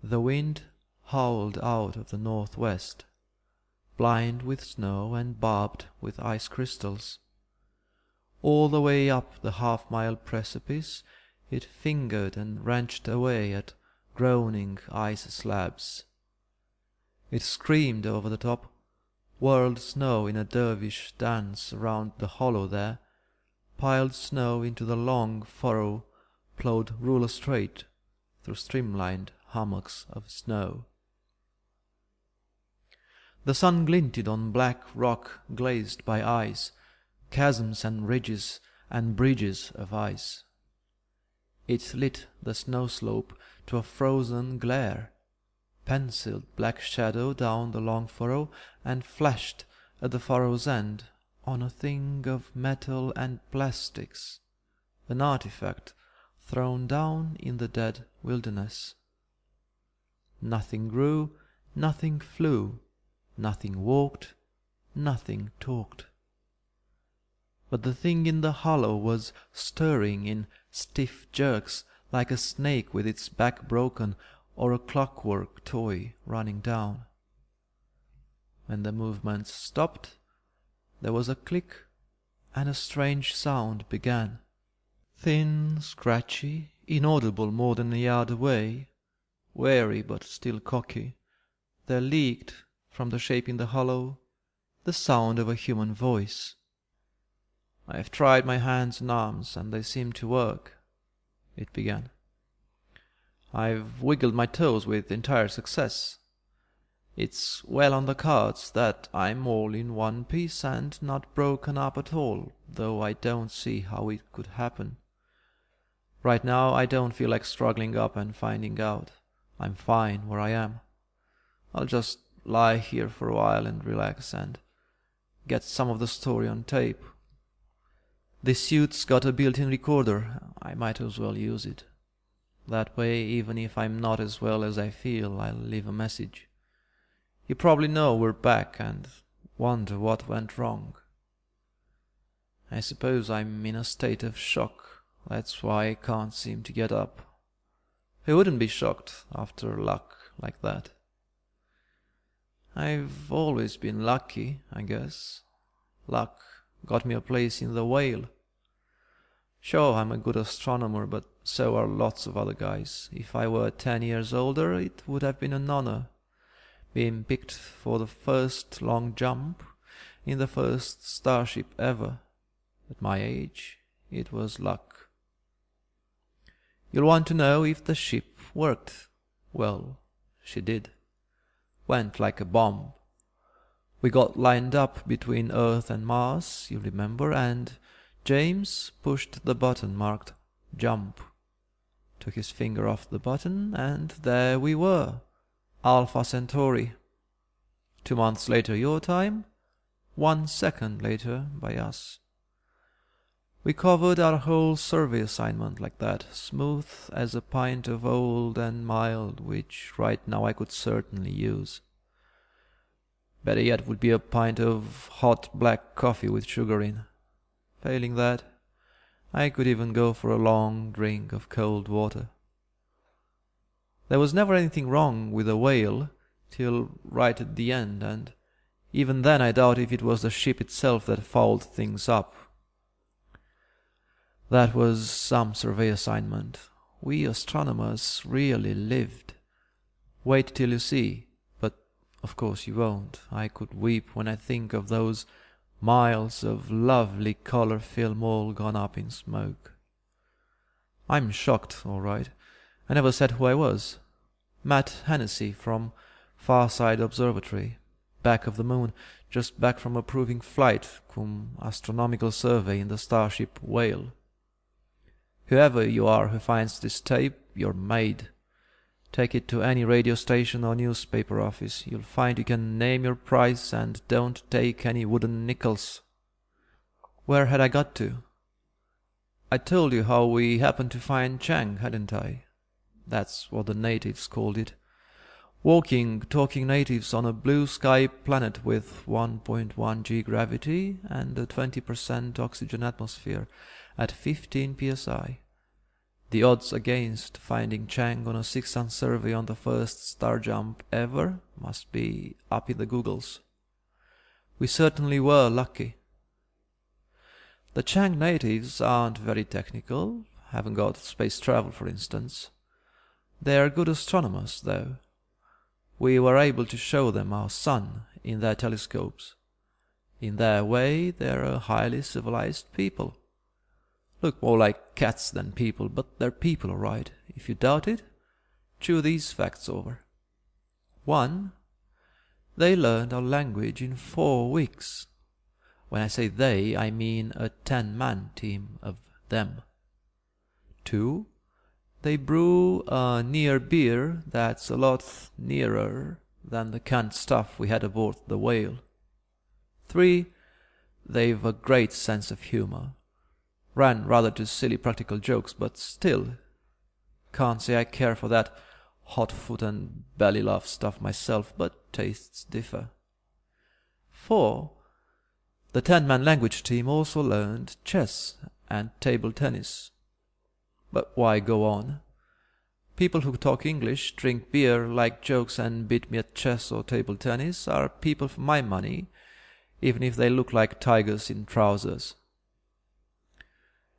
The wind howled out of the northwest, blind with snow and barbed with ice crystals. All the way up the half-mile precipice it fingered and wrenched away at groaning ice slabs. It screamed over the top, whirled snow in a dervish dance around the hollow there, piled snow into the long furrow, plowed ruler straight through streamlined hummocks of snow. The sun glinted on black rock glazed by ice, chasms and ridges and bridges of ice. It lit the snow slope to a frozen glare, penciled black shadow down the long furrow, and flashed at the furrow's end on a thing of metal and plastics, an artifact thrown down in the dead wilderness. Nothing grew, nothing flew, nothing walked, nothing talked. But the thing in the hollow was stirring in stiff jerks like a snake with its back broken or a clockwork toy running down. When the movement stopped, there was a click and a strange sound began. Thin, scratchy, inaudible more than a yard away, wary but still cocky, there leaked from the shape in the hollow the sound of a human voice. "I have tried my hands and arms, and they seem to work," it began. "I've wiggled my toes with entire success. It's well on the cards that I'm all in one piece and not broken up at all, though I don't see how it could happen. Right now I don't feel like struggling up and finding out. I'm fine where I am. I'll just lie here for a while and relax and get some of the story on tape. This suit's got a built-in recorder. I might as well use it. That way, even if I'm not as well as I feel, I'll leave a message. You probably know we're back and wonder what went wrong. I suppose I'm in a state of shock. That's why I can't seem to get up. Who wouldn't be shocked after luck like that? I've always been lucky, I guess. Luck got me a place in the Whale. Sure, I'm a good astronomer, but so are lots of other guys. If I were 10 years older, it would have been an honor. Being picked for the first long jump in the first starship ever. At my age, it was luck. You'll want to know if the ship worked. Well, she did. Went like a bomb. We got lined up between Earth and Mars, you remember, and James pushed the button marked jump. Took his finger off the button, and there we were, Alpha Centauri. 2 months later your time, 1 second later by us. We covered our whole survey assignment like that, smooth as a pint of old and mild, which right now I could certainly use. Better yet would be a pint of hot black coffee with sugar in. Failing that, I could even go for a long drink of cold water. There was never anything wrong with the Whale till right at the end, and even then I doubt if it was the ship itself that fouled things up. That was some survey assignment. We astronomers really lived. Wait till you see, but of course you won't. I could weep when I think of those miles of lovely color film all gone up in smoke. I'm shocked, all right. I never said who I was. Matt Hennessy from Farside Observatory, back of the moon, just back from a proving flight cum astronomical survey in the starship Whale. Whoever you are who finds this tape, you're made. Take it to any radio station or newspaper office. You'll find you can name your price and don't take any wooden nickels. Where had I got to? I told you how we happened to find Chang, hadn't I? That's what the natives called it. Walking, talking natives on a blue sky planet with 1.1 g gravity and a 20% oxygen atmosphere at 15 psi. The odds against finding Chang on a 6-ton survey on the first star jump ever must be up in the Googles. We certainly were lucky. The Chang natives aren't very technical, haven't got space travel for instance. They're good astronomers though. We were able to show them our sun in their telescopes. In their way, they're a highly civilized people. Look more like cats than people, but they're people all right. If you doubt it, chew these facts over. 1. They learned our language in 4 weeks. When I say they, I mean a 10-man team of them. 2. They brew a near beer that's a lot nearer than the canned stuff we had aboard the Whale. 3. They've a great sense of humor. Ran rather to silly practical jokes, but still, can't say I care for that hot foot and belly laugh stuff myself, but tastes differ. 4. The 10-man language team also learned chess and table tennis. But why go on? People who talk English, drink beer, like jokes and beat me at chess or table tennis are people for my money, even if they look like tigers in trousers.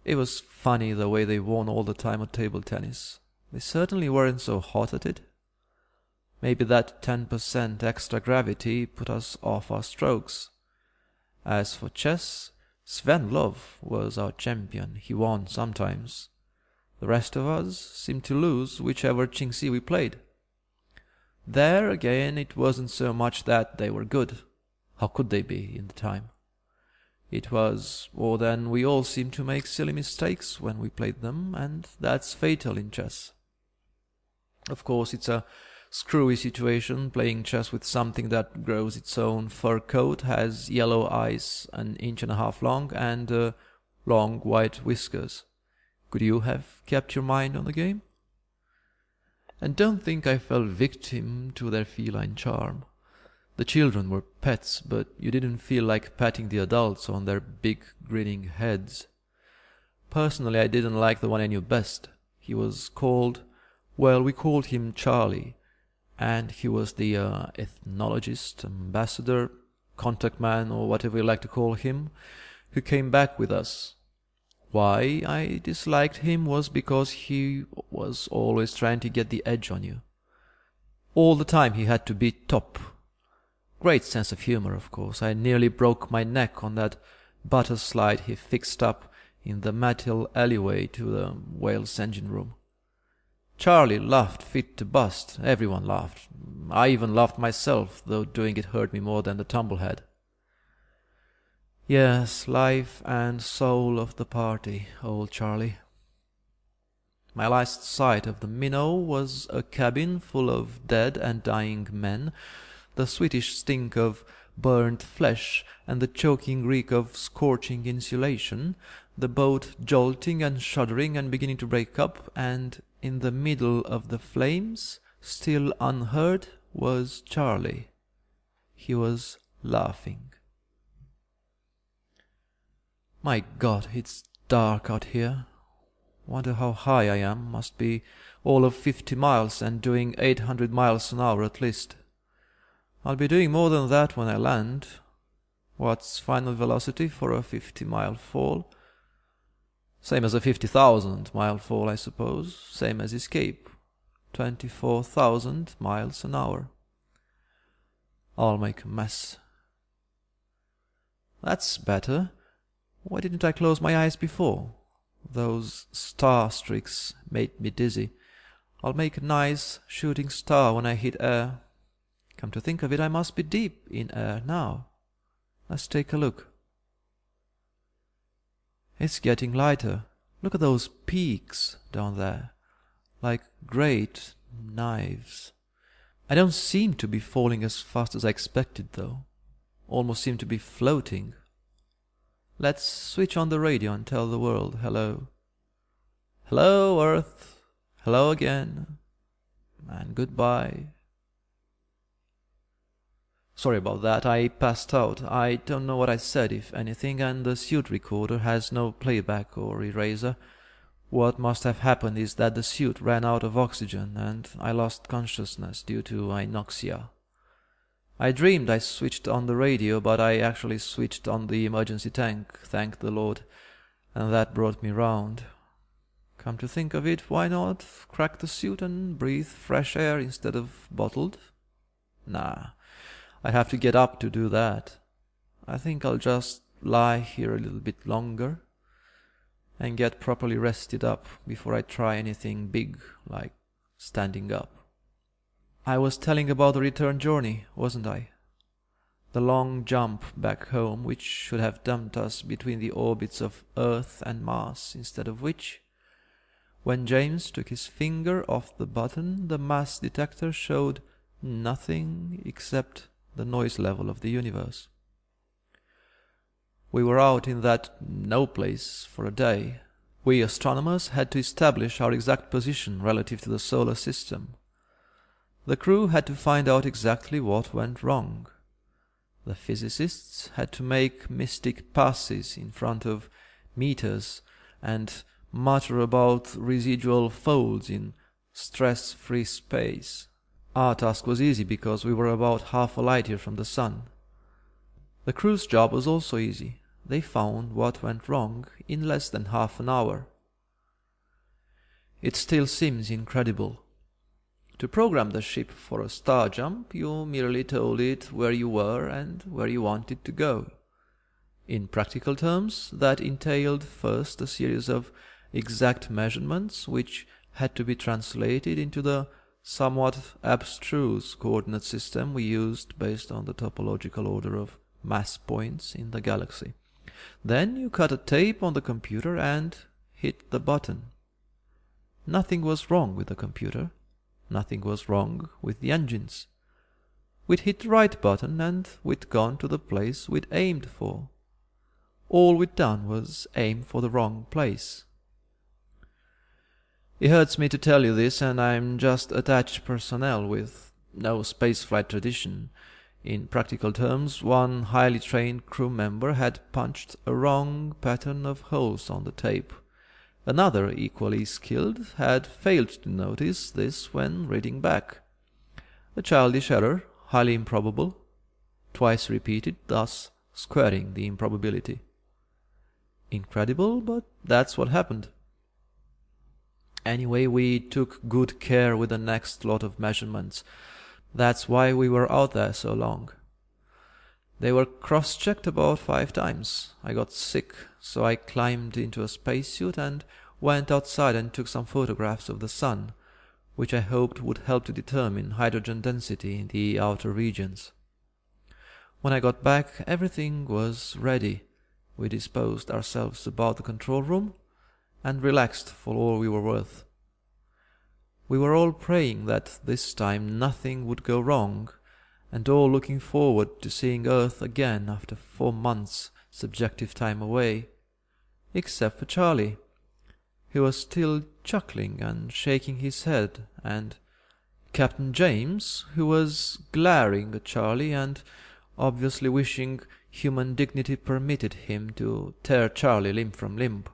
It was funny the way they won all the time at table tennis. They certainly weren't so hot at it. Maybe that 10% extra gravity put us off our strokes. As for chess, Sven Love was our champion. He won sometimes. The rest of us seemed to lose whichever Qingxi we played. There again, it wasn't so much that they were good. How could they be in the time? It was more than we all seemed to make silly mistakes when we played them, and that's fatal in chess. Of course, it's a screwy situation playing chess with something that grows its own fur coat, has yellow eyes 1.5 inches long, and long white whiskers. Could you have kept your mind on the game? And don't think I fell victim to their feline charm. The children were pets, but you didn't feel like patting the adults on their big grinning heads. Personally, I didn't like the one I knew best. He was called, well, we called him Charlie, and he was the ethnologist, ambassador, contact man, or whatever you like to call him, who came back with us. Why I disliked him was because he was always trying to get the edge on you. All the time he had to be top. Great sense of humor, of course. I nearly broke my neck on that butter slide he fixed up in the metal alleyway to the Whale's engine room. Charlie laughed fit to bust. Everyone laughed. I even laughed myself, though doing it hurt me more than the tumblehead. Yes, life and soul of the party, old Charlie. My last sight of the Minnow was a cabin full of dead and dying men, the sweetish stink of burnt flesh and the choking reek of scorching insulation, the boat jolting and shuddering and beginning to break up, and in the middle of the flames, still unheard, was Charlie. He was laughing. My God, it's dark out here. Wonder how high I am. Must be all of 50 miles and doing 800 miles an hour at least. I'll be doing more than that when I land. What's final velocity for a 50-mile fall? Same as a 50,000-mile fall, I suppose. Same as escape. 24,000 miles an hour. I'll make a mess. That's better. Why didn't I close my eyes before? Those star streaks made me dizzy. I'll make a nice shooting star when I hit air. Come to think of it, I must be deep in air now. Let's take a look. It's getting lighter. Look at those peaks down there, like great knives. I don't seem to be falling as fast as I expected, though. Almost seem to be floating. Let's switch on the radio and tell the world hello. Hello, Earth. Hello again. And goodbye. Sorry about that, I passed out. I don't know what I said, if anything, and the suit recorder has no playback or eraser. What must have happened is that the suit ran out of oxygen and I lost consciousness due to anoxia. I dreamed I switched on the radio, but I actually switched on the emergency tank, thank the Lord, and that brought me round. Come to think of it, why not crack the suit and breathe fresh air instead of bottled? Nah, I have to get up to do that. I think I'll just lie here a little bit longer and get properly rested up before I try anything big like standing up. I was telling about the return journey, wasn't I? The long jump back home, which should have dumped us between the orbits of Earth and Mars, instead of which, when James took his finger off the button, the mass detector showed nothing except the noise level of the universe. We were out in that no place for a day. We astronomers had to establish our exact position relative to the solar system. The crew had to find out exactly what went wrong. The physicists had to make mystic passes in front of meters and mutter about residual folds in stress-free space. Our task was easy because we were about half a light year from the sun. The crew's job was also easy. They found what went wrong in less than half an hour. It still seems incredible. To program the ship for a star jump, you merely told it where you were and where you wanted to go. In practical terms, that entailed first a series of exact measurements which had to be translated into the somewhat abstruse coordinate system we used based on the topological order of mass points in the galaxy. Then you cut a tape on the computer and hit the button. Nothing was wrong with the computer. Nothing was wrong with the engines. We'd hit the right button and we'd gone to the place we'd aimed for. All we'd done was aim for the wrong place. It hurts me to tell you this, and I'm just attached personnel with no spaceflight tradition. In practical terms, one highly trained crew member had punched a wrong pattern of holes on the tape. Another, equally skilled, had failed to notice this when reading back. A childish error, highly improbable, twice repeated, thus squaring the improbability. Incredible, but that's what happened. Anyway, we took good care with the next lot of measurements. That's why we were out there so long. They were cross-checked about 5 times. I got sick, so I climbed into a spacesuit and went outside and took some photographs of the sun, which I hoped would help to determine hydrogen density in the outer regions. When I got back, everything was ready. We disposed ourselves about the control room and relaxed for all we were worth. We were all praying that this time nothing would go wrong, and all looking forward to seeing Earth again after 4 months' subjective time away, except for Charlie, who was still chuckling and shaking his head, and Captain James, who was glaring at Charlie and obviously wishing human dignity permitted him to tear Charlie limb from limb.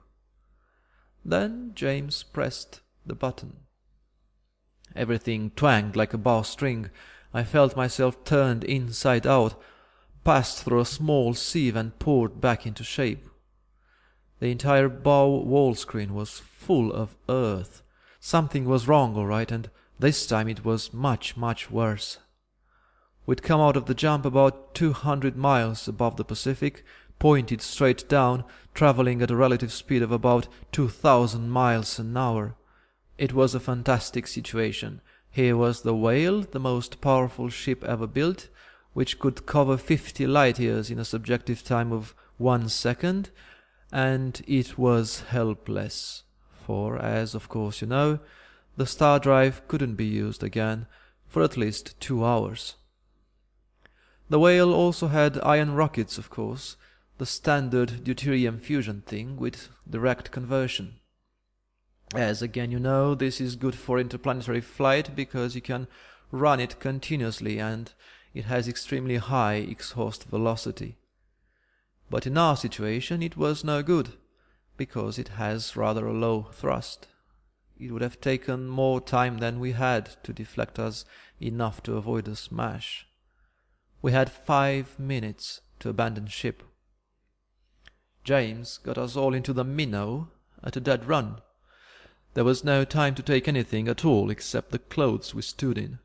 Then James pressed the button. Everything twanged like a bowstring. I felt myself turned inside out, passed through a small sieve and poured back into shape. The entire bow wall screen was full of earth. Something was wrong, all right, and this time it was much, much worse. We'd come out of the jump about 200 miles above the Pacific, pointed straight down, traveling at a relative speed of about 2,000 miles an hour. It was a fantastic situation. Here was the Whale, the most powerful ship ever built, which could cover 50 light years in a subjective time of 1 second, and it was helpless, for, as of course you know, the star drive couldn't be used again for at least 2 hours. The Whale also had ion rockets, of course, the standard deuterium fusion thing with direct conversion. As again you know, this is good for interplanetary flight because you can run it continuously and it has extremely high exhaust velocity. But in our situation it was no good. because it has rather a low thrust. It would have taken more time than we had to deflect us enough to avoid a smash. We had 5 minutes to abandon ship. James got us all into the minnow at a dead run. There was no time to take anything at all except the clothes we stood in.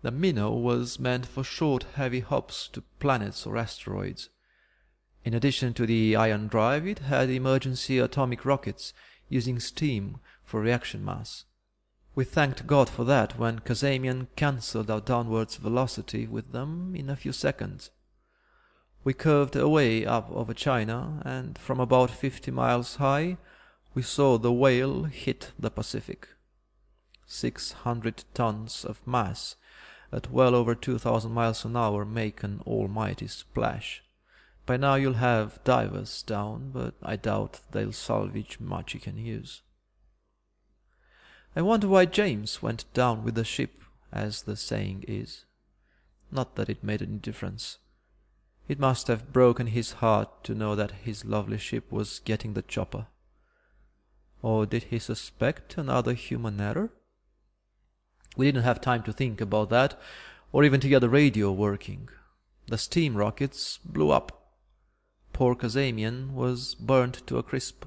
The minnow was meant for short, heavy hops to planets or asteroids. In addition to the ion drive, it had emergency atomic rockets using steam for reaction mass. We thanked God for that when Kazamian cancelled our downwards velocity with them in a few seconds. We curved away up over China, and from about 50 miles high, we saw the whale hit the Pacific. 600 tons of mass at well over 2,000 miles an hour make an almighty splash. By now you'll have divers down, but I doubt they'll salvage much you can use. I wonder why James went down with the ship, as the saying is. Not that it made any difference. It must have broken his heart to know that his lovely ship was getting the chopper. Or did he suspect another human error? We didn't have time to think about that, or even to get the radio working. The steam rockets blew up. Poor Kazamian was burnt to a crisp.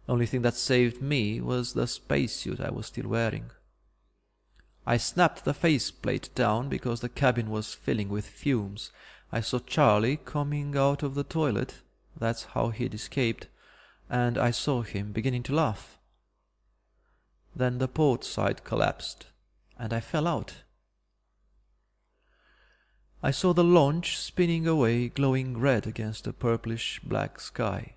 Only thing that saved me was the spacesuit I was still wearing. I snapped the faceplate down because the cabin was filling with fumes. I saw Charlie coming out of the toilet, that's how he'd escaped, and I saw him beginning to laugh. Then the port side collapsed, and I fell out. I saw the launch spinning away, glowing red against a purplish-black sky.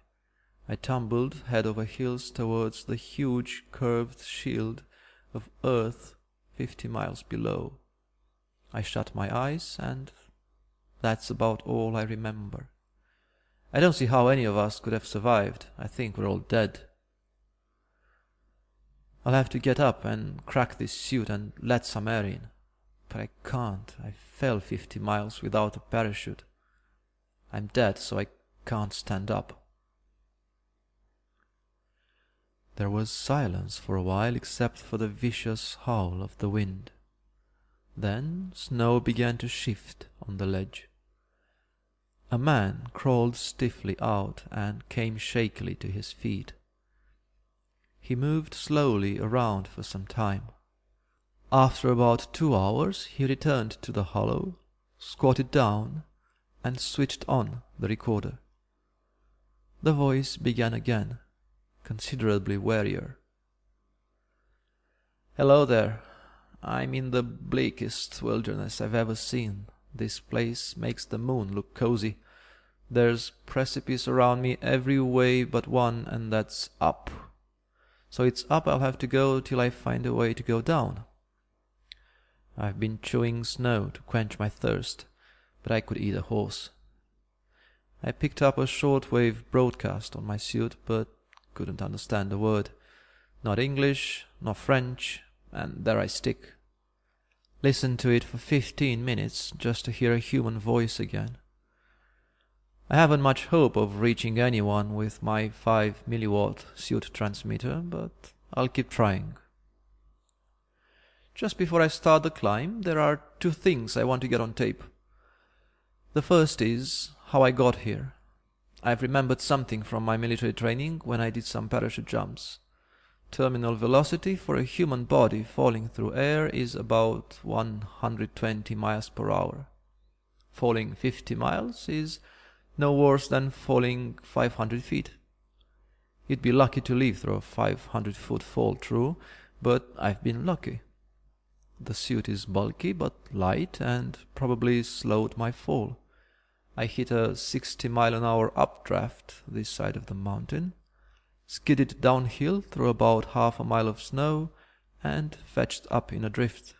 I tumbled head over heels towards the huge curved shield of Earth 50 miles below. I shut my eyes, and that's about all I remember. I don't see how any of us could have survived. I think we're all dead. I'll have to get up and crack this suit and let some air in. But I can't. I fell 50 miles without a parachute. I'm dead, so I can't stand up. There was silence for a while except for the vicious howl of the wind. Then snow began to shift on the ledge. A man crawled stiffly out and came shakily to his feet. He moved slowly around for some time. After about 2 hours he returned to the hollow, squatted down, and switched on the recorder. The voice began again, considerably warier. "Hello there. I'm in the bleakest wilderness I've ever seen. This place makes the moon look cozy. There's precipice around me every way but one, and that's up. So it's up I'll have to go till I find a way to go down. I've been chewing snow to quench my thirst, but I could eat a horse." I picked up a shortwave broadcast on my suit, but couldn't understand a word. Not English, nor French, and there I stick. Listened to it for 15 minutes just to hear a human voice again. I haven't much hope of reaching anyone with my 5 milliwatt suit transmitter, but I'll keep trying. Just before I start the climb, there are 2 things I want to get on tape. The first is how I got here. I've remembered something from my military training when I did some parachute jumps. Terminal velocity for a human body falling through air is about 120 miles per hour. Falling 50 miles is no worse than falling 500 feet. You'd be lucky to live through a 500-foot fall, true, but I've been lucky. The suit is bulky but light and probably slowed my fall. I hit a 60-mile-an-hour updraft this side of the mountain, skidded downhill through about half a mile of snow, and fetched up in a drift.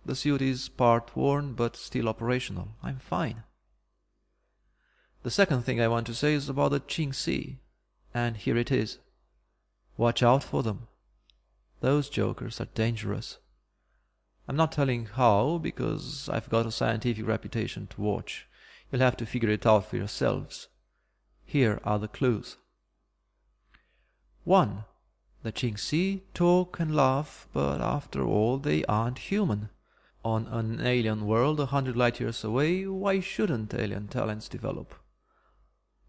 The suit is part worn but still operational. I'm fine. The second thing I want to say is about the Qing Sea, and here it is. Watch out for them. Those jokers are dangerous. I'm not telling how, because I've got a scientific reputation to watch. You'll have to figure it out for yourselves. Here are the clues. 1. The Chingsi talk and laugh, but after all they aren't human. On an alien world 100 light years away, why shouldn't alien talents develop?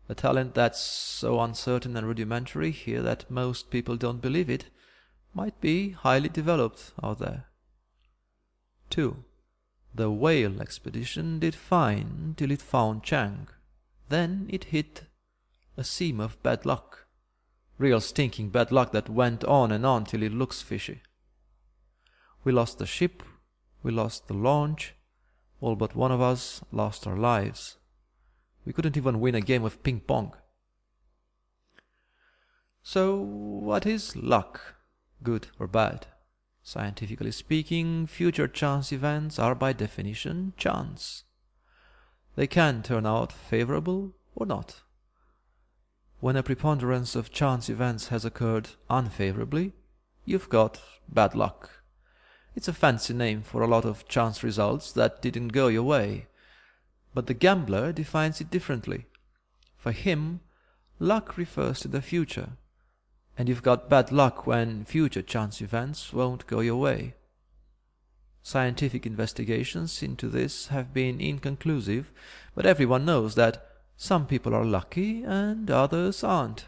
A talent that's so uncertain and rudimentary here that most people don't believe it might be highly developed out there. 2. The whale expedition did fine till it found Chang. Then it hit a seam of bad luck. Real stinking bad luck that went on and on till it looks fishy. We lost the ship, we lost the launch, all but one of us lost our lives. We couldn't even win a game of ping pong. So, what is luck, good or bad? Scientifically speaking, future chance events are by definition chance. They can turn out favorable or not. When a preponderance of chance events has occurred unfavorably, you've got bad luck. It's a fancy name for a lot of chance results that didn't go your way. But the gambler defines it differently. For him, luck refers to the future, and you've got bad luck when future chance events won't go your way. Scientific investigations into this have been inconclusive, but everyone knows that some people are lucky and others aren't.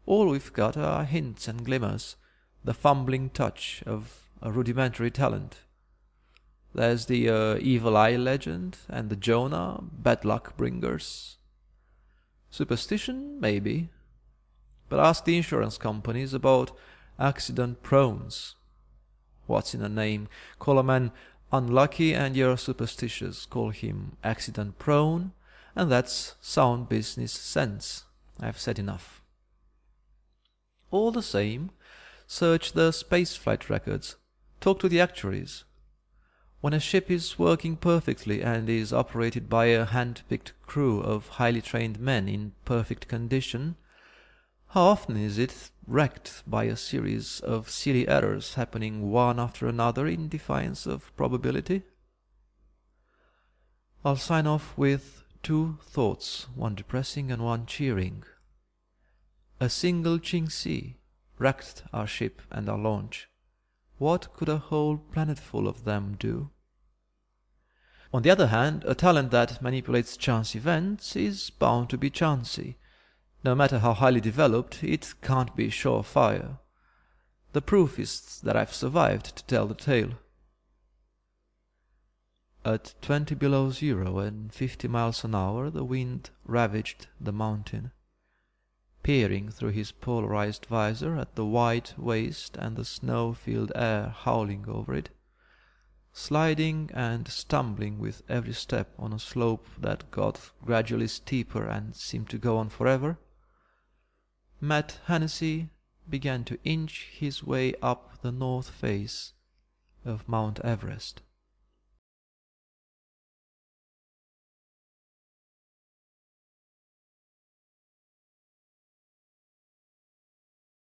All we've got are hints and glimmers, the fumbling touch of a rudimentary talent. There's the evil eye legend and the Jonah bad luck bringers. Superstition, maybe. But ask the insurance companies about accident prones. What's in a name? Call a man unlucky and you're superstitious. Call him accident prone, and that's sound business sense. I've said enough. All the same, search the spaceflight records. Talk to the actuaries. When a ship is working perfectly and is operated by a hand-picked crew of highly trained men in perfect condition, how often is it wrecked by a series of silly errors happening one after another in defiance of probability? I'll sign off with 2 thoughts, one depressing and one cheering. A single Chingsi wrecked our ship and our launch. What could a whole planetful of them do? On the other hand, a talent that manipulates chance events is bound to be chancy. No matter how highly developed, it can't be surefire. The proof is that I've survived to tell the tale. At 20 below zero and 50 miles an hour, the wind ravaged the mountain. Peering through his polarized visor at the white waste and the snow-filled air howling over it, sliding and stumbling with every step on a slope that got gradually steeper and seemed to go on forever, Matt Hennessy began to inch his way up the north face of Mount Everest.